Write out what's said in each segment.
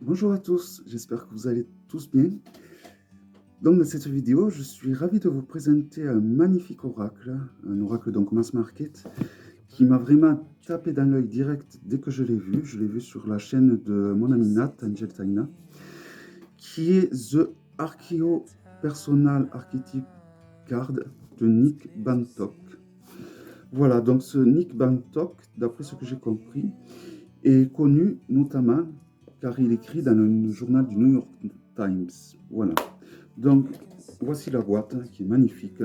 Bonjour à tous, j'espère que vous allez tous bien. Donc dans cette vidéo, je suis ravi de vous présenter un magnifique oracle, un oracle donc mass market, qui m'a vraiment tapé dans l'œil direct dès que je l'ai vu. Je l'ai vu sur la chaîne de mon ami Nat, Angel Taina, qui est The Archeo Personal Archetype Card de Nick Bantock. Voilà, donc ce Nick Bantock, d'après ce que j'ai compris, est connu notamment car il écrit dans le journal du New York Times. Voilà. Donc, voici la boîte qui est magnifique,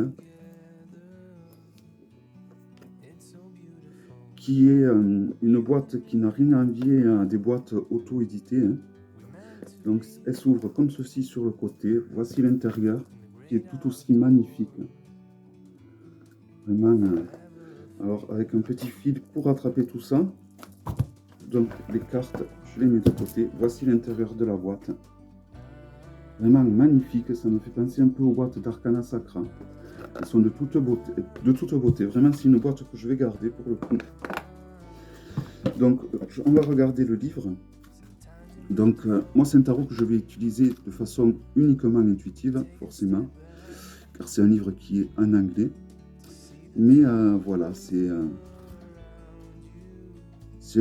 qui est une boîte qui n'a rien à envier à des boîtes auto-éditées. Donc, elle s'ouvre comme ceci sur le côté. Voici l'intérieur qui est tout aussi magnifique. Vraiment, alors avec un petit fil pour attraper tout ça. Donc, les cartes, je les mets de côté. Voici l'intérieur de la boîte. Vraiment magnifique, ça me fait penser un peu aux boîtes d'Arcana Sacra. Elles sont de toute beauté, Vraiment, c'est une boîte que je vais garder pour le coup. Donc, on va regarder le livre. Donc, moi, c'est un tarot que je vais utiliser de façon uniquement intuitive, forcément, car c'est un livre qui est en anglais. Mais voilà, c'est un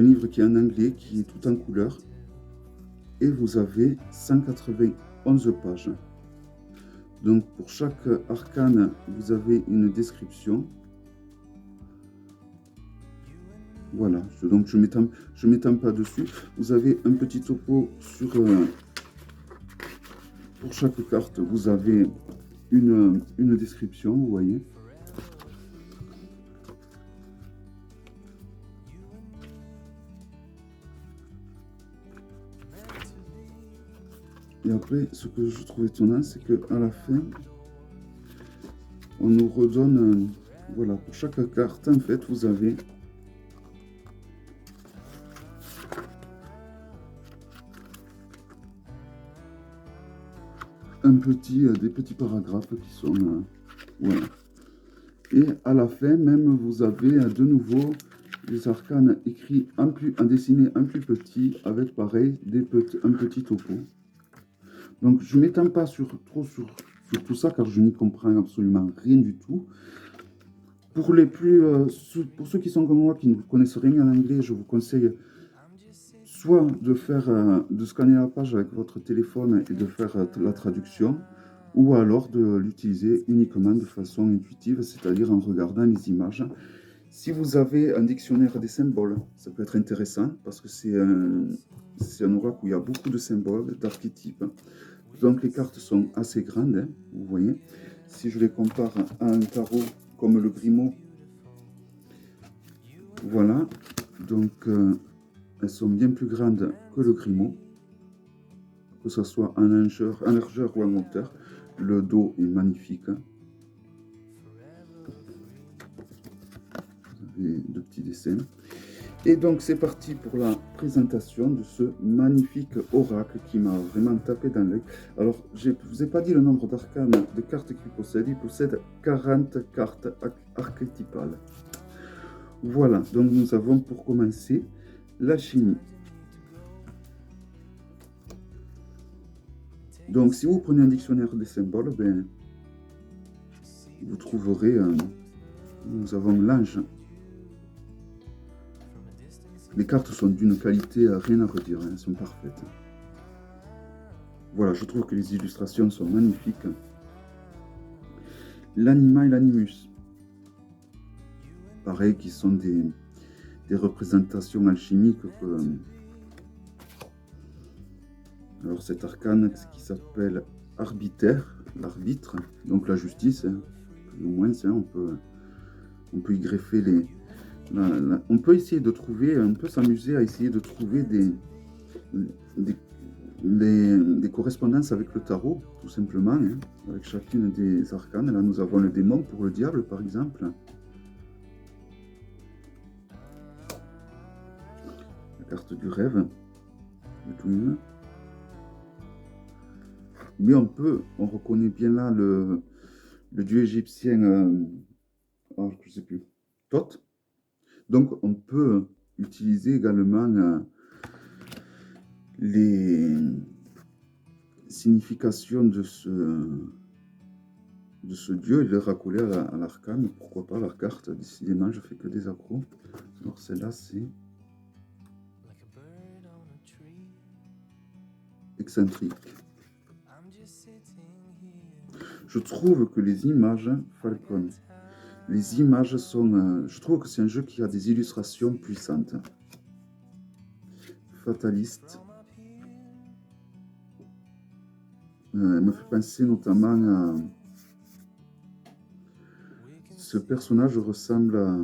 livre qui est en anglais, qui est tout en couleur. Et vous avez 191 pages. Donc, pour chaque arcane, vous avez une description. Voilà, donc je ne m'étends pas dessus. Vous avez un petit topo sur... pour chaque carte, vous avez une description, vous voyez. Et après, ce que je trouve étonnant, c'est qu'à la fin, on nous redonne... voilà, pour chaque carte, en fait, vous avez... des petits paragraphes qui sont... voilà. Et à la fin, même, vous avez de nouveau les arcanes écrits en dessiné un plus petit, avec pareil, un petit topo. Donc je ne m'étends pas trop sur tout ça, car je n'y comprends absolument rien du tout. Pour pour ceux qui sont comme moi, qui ne connaissent rien en anglais, je vous conseille soit de scanner la page avec votre téléphone et de faire la traduction, ou alors de l'utiliser uniquement de façon intuitive, c'est-à-dire en regardant les images. Si vous avez un dictionnaire des symboles, ça peut être intéressant parce que c'est un oracle où il y a beaucoup de symboles, d'archétypes. Donc les cartes sont assez grandes, hein, vous voyez. Si je les compare à un tarot comme le Grimaud, voilà. Donc elles sont bien plus grandes que le Grimaud, que ce soit en largeur ou en hauteur. Le dos est magnifique. Vous avez de petits dessins. Et donc c'est parti pour la présentation de ce magnifique oracle qui m'a vraiment tapé dans l'œil. Alors je ne vous ai pas dit le nombre d'arcanes, de cartes qu'il possède. Il possède 40 cartes archétypales. Voilà, donc nous avons pour commencer l'alchimie. Donc si vous prenez un dictionnaire des symboles, ben, vous trouverez, nous avons l'ange. Les cartes sont d'une qualité rien à redire, hein, elles sont parfaites. Voilà, je trouve que les illustrations sont magnifiques. L'anima et l'animus. Pareil, qui sont des représentations alchimiques. Alors cet arcane qui s'appelle Arbiter, l'arbitre, donc la justice, hein, plus ou moins, hein, on peut y greffer on peut essayer de trouver, on peut s'amuser à essayer de trouver des correspondances avec le tarot, tout simplement, hein, avec chacune des arcanes. Là, nous avons le démon pour le diable, par exemple. La carte du rêve, le Twin. Mais on reconnaît bien là le dieu égyptien, je ne sais plus, Thoth. Donc on peut utiliser également les significations de ce dieu et les raccoler à l'arcane. Pourquoi pas la carte? Décidément, je fais que des accros. Alors celle-là, c'est excentrique. Je trouve que les images, Falcon, les images sont... je trouve que c'est un jeu qui a des illustrations puissantes. Fataliste. Elle me fait penser notamment à... Ce personnage ressemble à...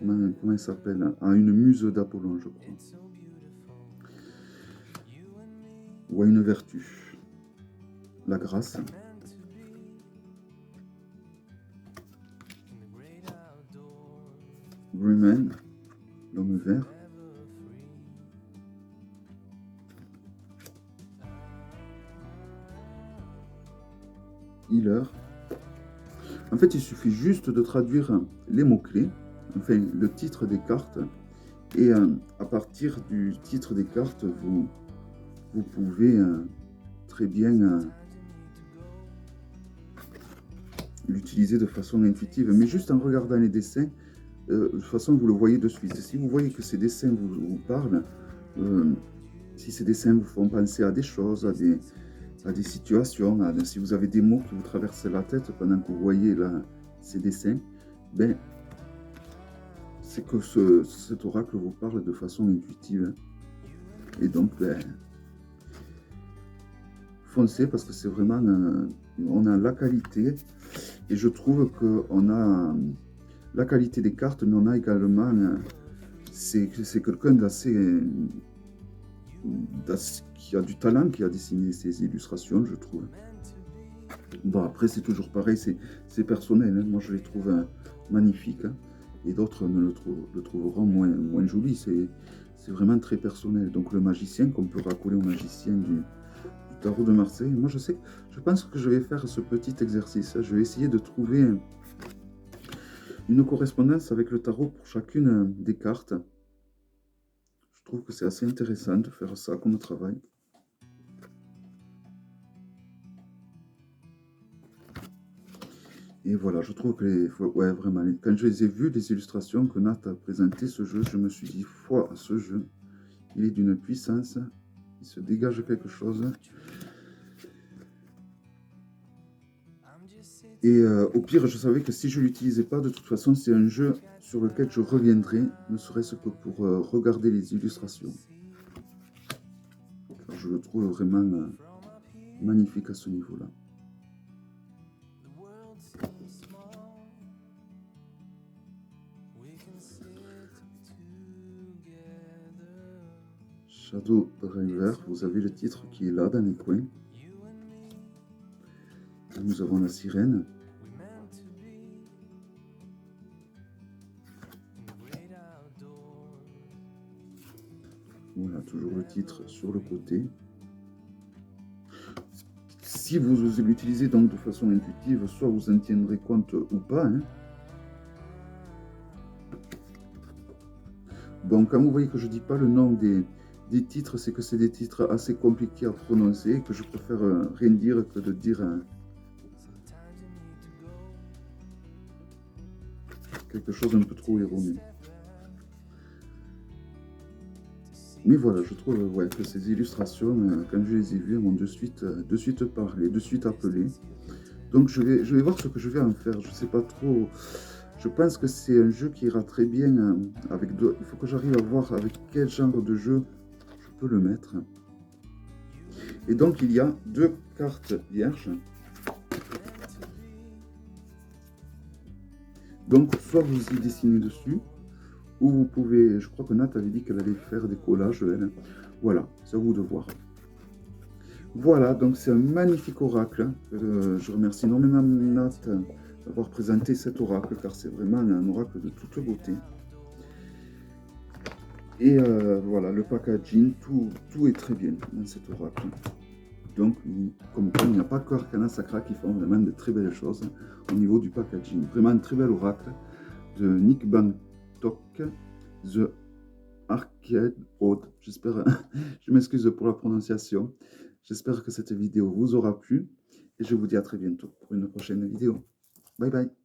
Comment il s'appelle? À une muse d'Apollon, je crois. Ou à une vertu. La grâce. Greyman, l'homme vert. Healer. En fait, il suffit juste de traduire les mots-clés, enfin le titre des cartes, et à partir du titre des cartes, vous pouvez très bien l'utiliser de façon intuitive, mais juste en regardant les dessins, de toute façon vous le voyez de suite. Si vous voyez que ces dessins vous parlent, si ces dessins vous font penser à des choses, à des situations, si vous avez des mots qui vous traversent la tête pendant que vous voyez là, ces dessins, ben, c'est que cet oracle vous parle de façon intuitive. Et donc, ben, foncez parce que c'est vraiment... on a la qualité, et je trouve qu'on a la qualité des cartes, mais on a également... c'est quelqu'un d'assez... qui a du talent, qui a dessiné ces illustrations, je trouve. Bon, après, c'est toujours pareil, c'est personnel. Hein. Moi, je les trouve magnifiques. Hein. Et d'autres le trouveront moins joli. C'est vraiment très personnel. Donc, le magicien, qu'on peut raccoler au magicien du tarot de Marseille. Moi, je pense que je vais faire ce petit exercice. Hein. Je vais essayer de trouver une correspondance avec le tarot pour chacune des cartes. Je trouve que c'est assez intéressant de faire ça comme travail. Et voilà, je trouve que ouais, vraiment, quand je les ai vus, les illustrations que Nat a présentées, ce jeu, je me suis dit, foi, ce jeu, il est d'une puissance, il se dégage quelque chose. Et au pire, je savais que si je ne l'utilisais pas, de toute façon, c'est un jeu sur lequel je reviendrai, ne serait-ce que pour regarder les illustrations. Car je le trouve vraiment magnifique à ce niveau-là. Shadow Driver, vous avez le titre qui est là dans les coins. Là, nous avons la sirène. Voilà, toujours le titre sur le côté. Si vous l'utilisez donc de façon intuitive, soit vous en tiendrez compte ou pas. Hein. Bon, quand vous voyez que je ne dis pas le nom des titres, c'est que c'est des titres assez compliqués à prononcer et que je préfère rien dire que de dire quelque chose un peu trop erroné. Mais voilà, je trouve ouais, que ces illustrations, quand je les ai vues, elles m'ont de suite parlé, de suite appelé. Donc je vais voir ce que je vais en faire. Je ne sais pas trop. Je pense que c'est un jeu qui ira très bien avec deux. Il faut que j'arrive à voir avec quel genre de jeu je peux le mettre. Et donc il y a 2 cartes vierges. Donc soit vous y dessinez dessus, ou vous pouvez, je crois que Nat avait dit qu'elle allait faire des collages, elle. Voilà, c'est à vous de voir. Voilà, donc c'est un magnifique oracle. Je remercie énormément Nat d'avoir présenté cet oracle, car c'est vraiment un oracle de toute beauté. Et voilà, le packaging, tout est très bien dans cet oracle. Donc, comme quoi, il n'y a pas que Arcana Sacra qui font vraiment de très belles choses au niveau du packaging. Vraiment un très bel oracle de Nick Bantock, The Arcade Haute. J'espère, je m'excuse pour la prononciation. J'espère que cette vidéo vous aura plu et je vous dis à très bientôt pour une prochaine vidéo. Bye bye.